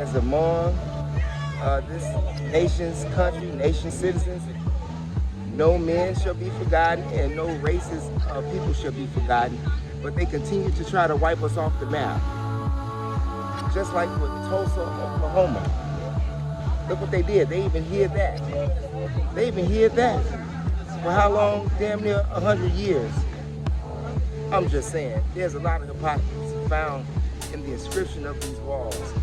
as among this nation's country, nation citizens, no men shall be forgotten and no races of people shall be forgotten, but they continue to try to wipe us off the map. Just like with Tulsa, Oklahoma. Look what they did. They even hid that. They even hid that. For how long? Damn near 100 years. I'm just saying, there's a lot of hypocrisy found in the inscription of these walls.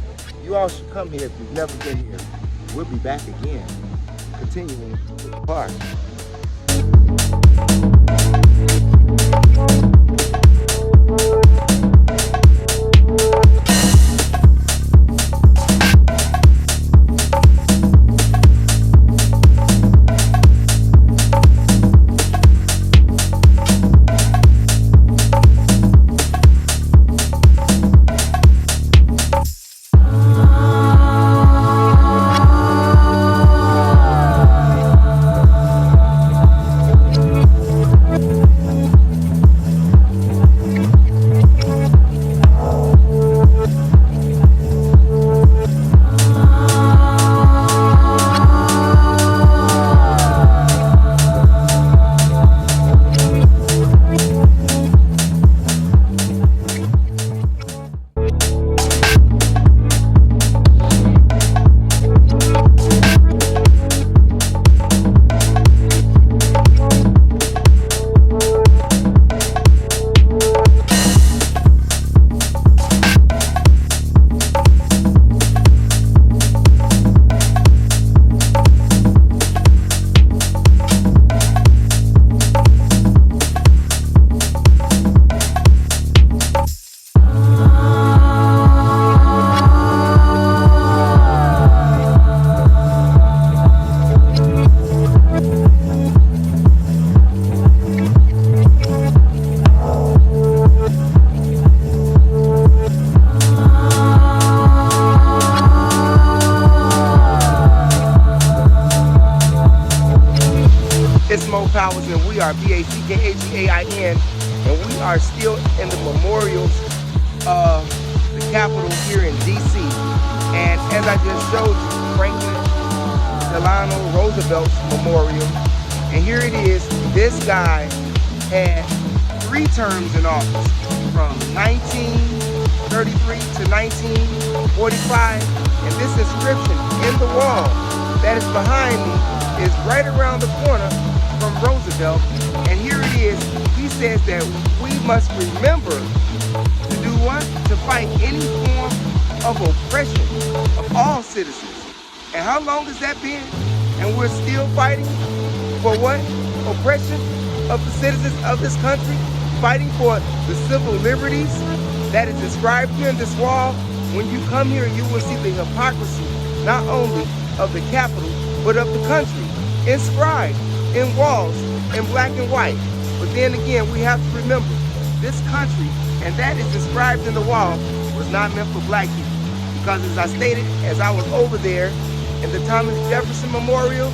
You all should come here if you've never been here. We'll be back again, continuing with the park. It's MOPOWERZ and we are BACKHAIN, and we are still in the memorials of the Capitol here in DC. And as I just showed you, Franklin Delano Roosevelt's memorial. And here it is. This guy had 3 terms in office from 1933 to 1945. And this inscription in the wall that is behind me is right around the corner from Roosevelt. And here it is. He says that we must remember to do what? To fight any form of oppression of all citizens. And how long has that been? And we're still fighting for what? Oppression of the citizens of this country? Fighting for the civil liberties that is described here in this wall. When you come here, you will see the hypocrisy not only of the Capitol, but of the country, inscribed in walls in black and white. But then again, we have to remember, this country, and that is described in the wall, was not meant for black people. Because as I stated, as I was over there in the Thomas Jefferson Memorial,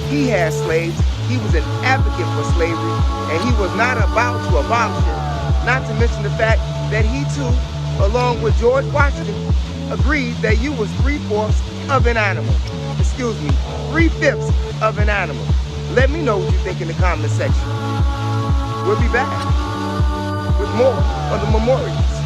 he had slaves. He was an advocate for slavery, and he was not about to abolish it. Not to mention the fact that he too, along with George Washington, agreed that you was 3/4 of an animal. Excuse me, 3/5 of an animal. Let me know what you think in the comment section. We'll be back with more of the memorials.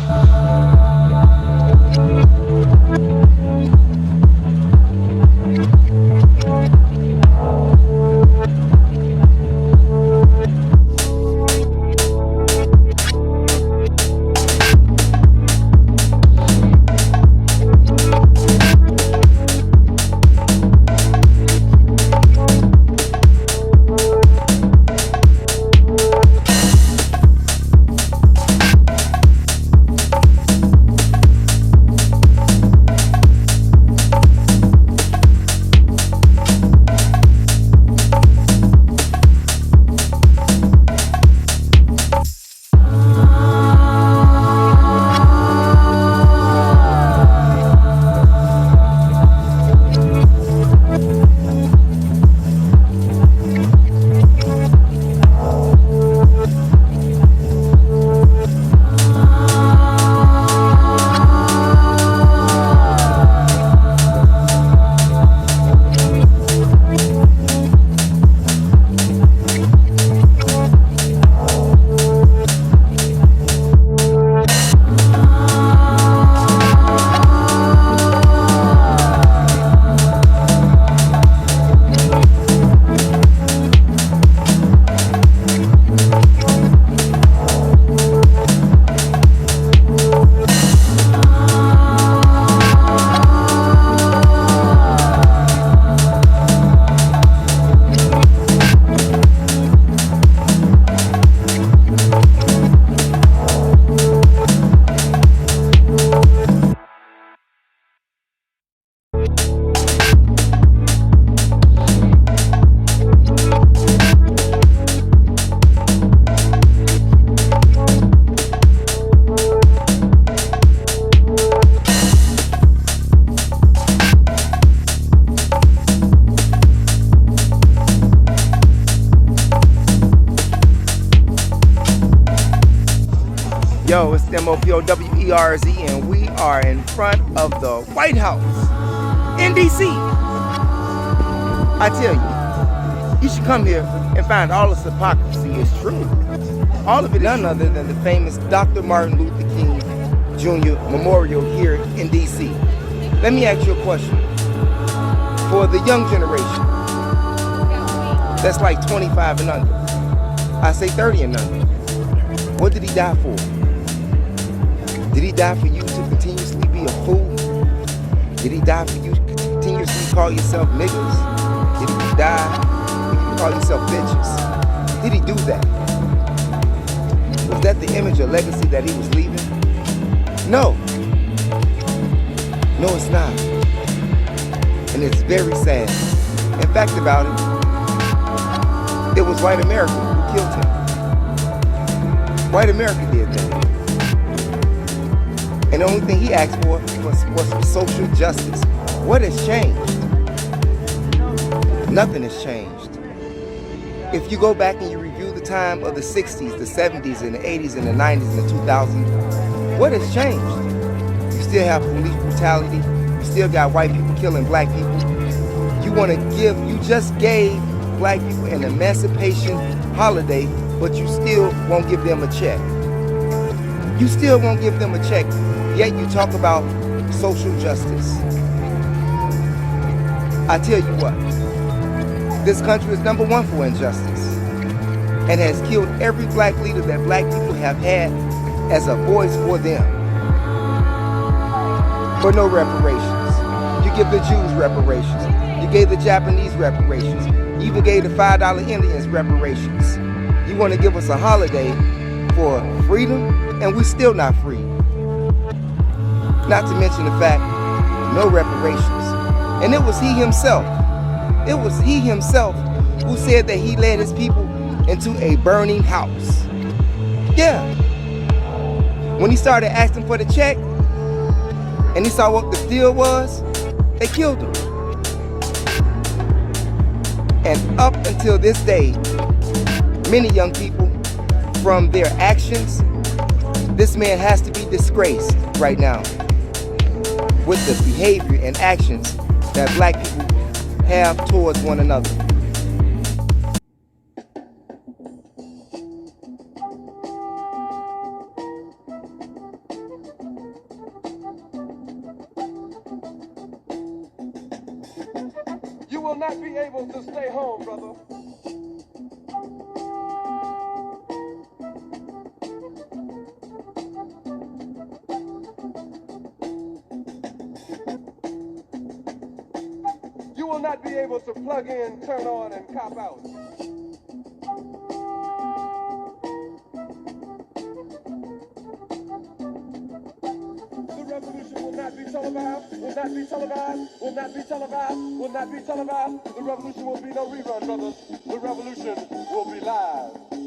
Yo, it's MOPOWERZ, and we are in front of the White House in DC. I tell you, you should come here and find all this hypocrisy is true. All of it is none other than the famous Dr. Martin Luther King Jr. Memorial here in DC. Let me ask you a question. For the young generation, that's like 25 and under. I say 30 and under. What did he die for? Did he die for you to continuously be a fool? Did he die for you to continuously call yourself niggas? Did he die for you to call yourself bitches? Did he do that? Was that the image or legacy that he was leaving? No. No, it's not. And it's very sad. In fact about it was white America who killed him. White America did that. And the only thing he asked for was social justice. What has changed? Nothing has changed. If you go back and you review the time of the 60s, the 70s, and the 80s, and the 90s, and the 2000s, what has changed? You still have police brutality. You still got white people killing black people. You just gave black people an emancipation holiday, but you still won't give them a check. You still won't give them a check, yet you talk about social justice. I tell you what, this country is number one for injustice and has killed every black leader that black people have had as a voice for them. For no reparations. You give the Jews reparations. You gave the Japanese reparations. You even gave the $5 Indians reparations. You want to give us a holiday for freedom, and we're still not free. Not to mention the fact, no reparations. And it was he himself who said that he led his people into a burning house. Yeah. When he started asking for the check, and he saw what the deal was, they killed him. And up until this day, many young people, from their actions, this man has to be disgraced right now with the behavior and actions that black people have towards one another. You will not be able to stay home, brother. You will not be able to plug in, turn on, and cop out. The revolution will not be televised, will not be televised, will not be televised, will not be televised. The revolution will be no rerun, brothers. The revolution will be live.